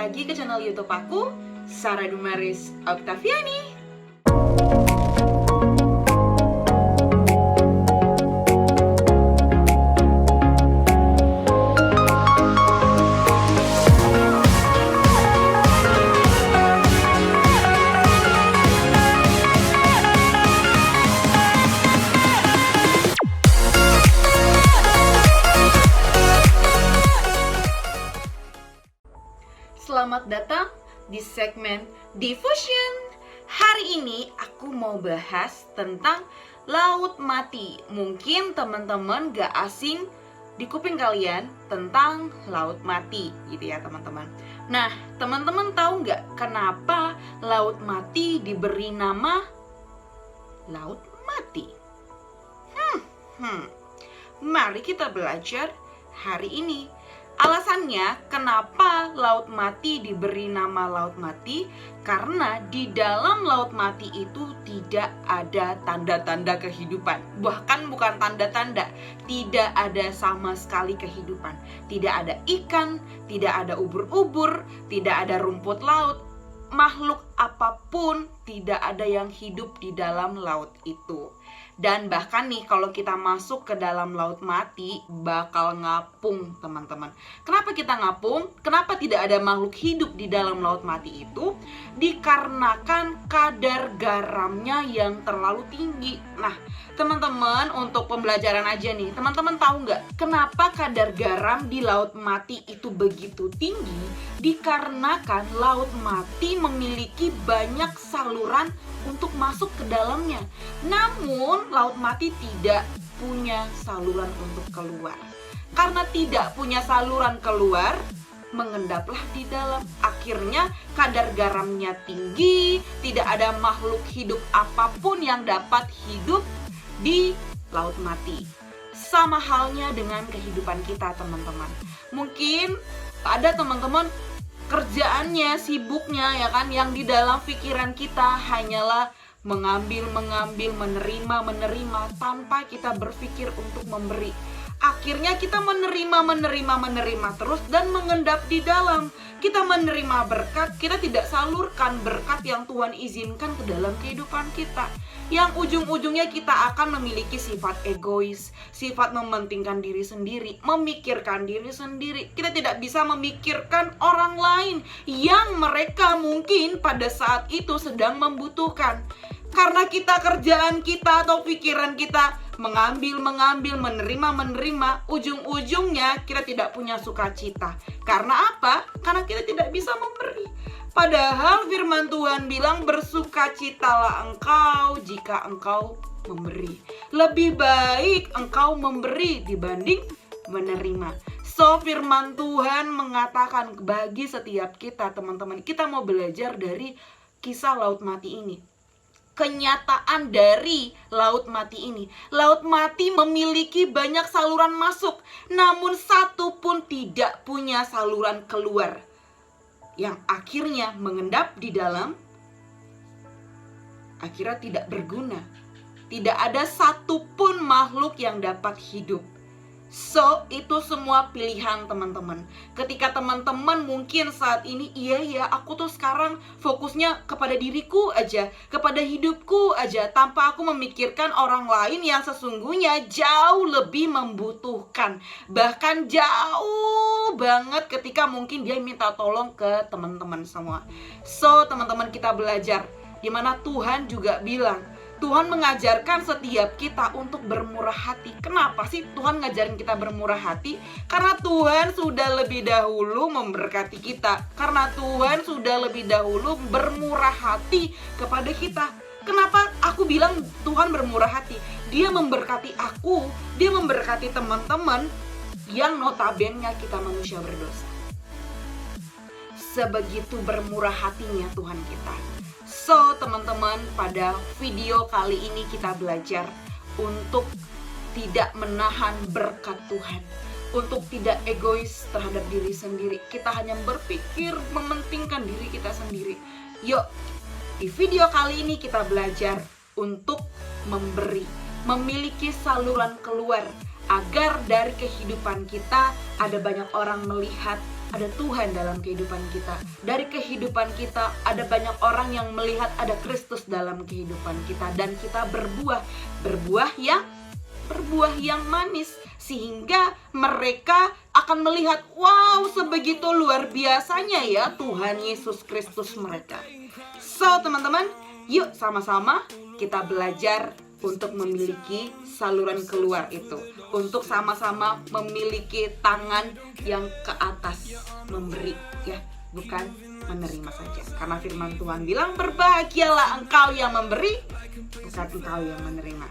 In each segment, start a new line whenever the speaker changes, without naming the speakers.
lagi ke channel YouTube aku, Sarah Dumaris Octaviani. Selamat datang di segmen Devotion. Hari ini aku mau bahas tentang laut mati. Mungkin teman-teman gak asing di kuping kalian tentang laut mati gitu ya teman-teman. Nah, teman-teman tahu gak kenapa laut mati diberi nama laut mati? Mari kita belajar hari ini. Alasannya kenapa laut mati diberi nama laut mati? Karena di dalam laut mati itu tidak ada tanda-tanda kehidupan. Bahkan bukan tanda-tanda, tidak ada sama sekali kehidupan. Tidak ada ikan, tidak ada ubur-ubur, tidak ada rumput laut. Makhluk apapun tidak ada yang hidup di dalam laut itu. Dan bahkan nih kalau kita masuk ke dalam laut mati bakal ngapung teman-teman. Kenapa kita ngapung? Kenapa tidak ada makhluk hidup di dalam laut mati itu? Dikarenakan kadar garamnya yang terlalu tinggi. Nah teman-teman, untuk pembelajaran aja nih, teman-teman tahu nggak kenapa kadar garam di laut mati itu begitu tinggi? Dikarenakan laut mati memiliki banyak saluran untuk masuk ke dalamnya. Namun laut mati tidak punya saluran untuk keluar. Karena tidak punya saluran keluar, mengendaplah di dalam. Akhirnya kadar garamnya tinggi, tidak ada makhluk hidup apapun yang dapat hidup di laut mati. Sama halnya dengan kehidupan kita teman-teman. Mungkin ada teman-teman kerjaannya, sibuknya ya kan, yang di dalam pikiran kita hanyalah mengambil, menerima tanpa kita berpikir untuk memberi. Akhirnya kita menerima terus dan mengendap di dalam. Kita menerima berkat, kita tidak salurkan berkat yang Tuhan izinkan ke dalam kehidupan kita. Yang ujung-ujungnya kita akan memiliki sifat egois, sifat mementingkan diri sendiri, memikirkan diri sendiri. Kita tidak bisa memikirkan orang lain yang mereka mungkin pada saat itu sedang membutuhkan. Karena kerjaan kita atau pikiran kita mengambil, menerima, ujung-ujungnya kita tidak punya sukacita. Karena apa? Karena kita tidak bisa memberi. Padahal firman Tuhan bilang bersukacitalah engkau jika engkau memberi. Lebih baik engkau memberi dibanding menerima. So firman Tuhan mengatakan bagi setiap kita teman-teman, kita mau belajar dari kisah laut mati ini. Kenyataan dari laut mati ini. Laut mati memiliki banyak saluran masuk, namun satu pun tidak punya saluran keluar, yang akhirnya mengendap di dalam, akhirnya tidak berguna. Tidak ada satupun makhluk yang dapat hidup. So, itu semua pilihan teman-teman. Ketika teman-teman mungkin saat ini, iya aku tuh sekarang fokusnya kepada diriku aja, kepada hidupku aja, tanpa aku memikirkan orang lain yang sesungguhnya jauh lebih membutuhkan. Bahkan jauh banget ketika mungkin dia minta tolong ke teman-teman semua. So, teman-teman, kita belajar dimana Tuhan juga bilang, Tuhan mengajarkan setiap kita untuk bermurah hati. Kenapa sih Tuhan ngajarin kita bermurah hati? Karena Tuhan sudah lebih dahulu memberkati kita. Karena Tuhan sudah lebih dahulu bermurah hati kepada kita. Kenapa aku bilang Tuhan bermurah hati? Dia memberkati aku, dia memberkati teman-teman yang notabene kita manusia berdosa. Sebegitu bermurah hatinya Tuhan kita. So teman-teman, pada video kali ini kita belajar untuk tidak menahan berkat Tuhan, untuk tidak egois terhadap diri sendiri. Kita hanya berpikir mementingkan diri kita sendiri. Yuk, di video kali ini kita belajar untuk memberi, memiliki saluran keluar, agar dari kehidupan kita ada banyak orang melihat ada Tuhan dalam kehidupan kita. Dari kehidupan kita ada banyak orang yang melihat ada Kristus dalam kehidupan kita, dan kita berbuah yang manis, sehingga mereka akan melihat, wow, sebegitu luar biasanya ya Tuhan Yesus Kristus mereka. So teman-teman, yuk sama-sama kita belajar untuk memiliki saluran keluar itu, untuk sama-sama memiliki tangan yang ke atas, memberi ya, bukan menerima saja. Karena firman Tuhan bilang, berbahagialah engkau yang memberi, bukan engkau yang menerima.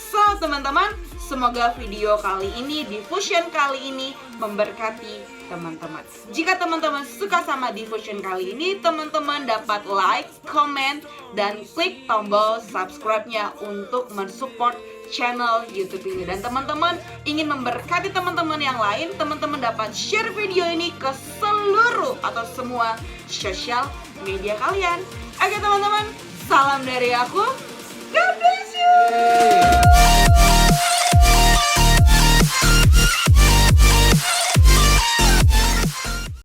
So teman-teman, semoga video kali ini, Diffusion kali ini memberkati teman-teman. Jika teman-teman suka sama Diffusion kali ini, teman-teman dapat like, comment, dan klik tombol subscribe-nya untuk mensupport channel YouTube ini. Dan teman-teman ingin memberkati teman-teman yang lain, teman-teman dapat share video ini ke seluruh atau semua sosial media kalian. Oke teman-teman, salam dari aku. God bless you.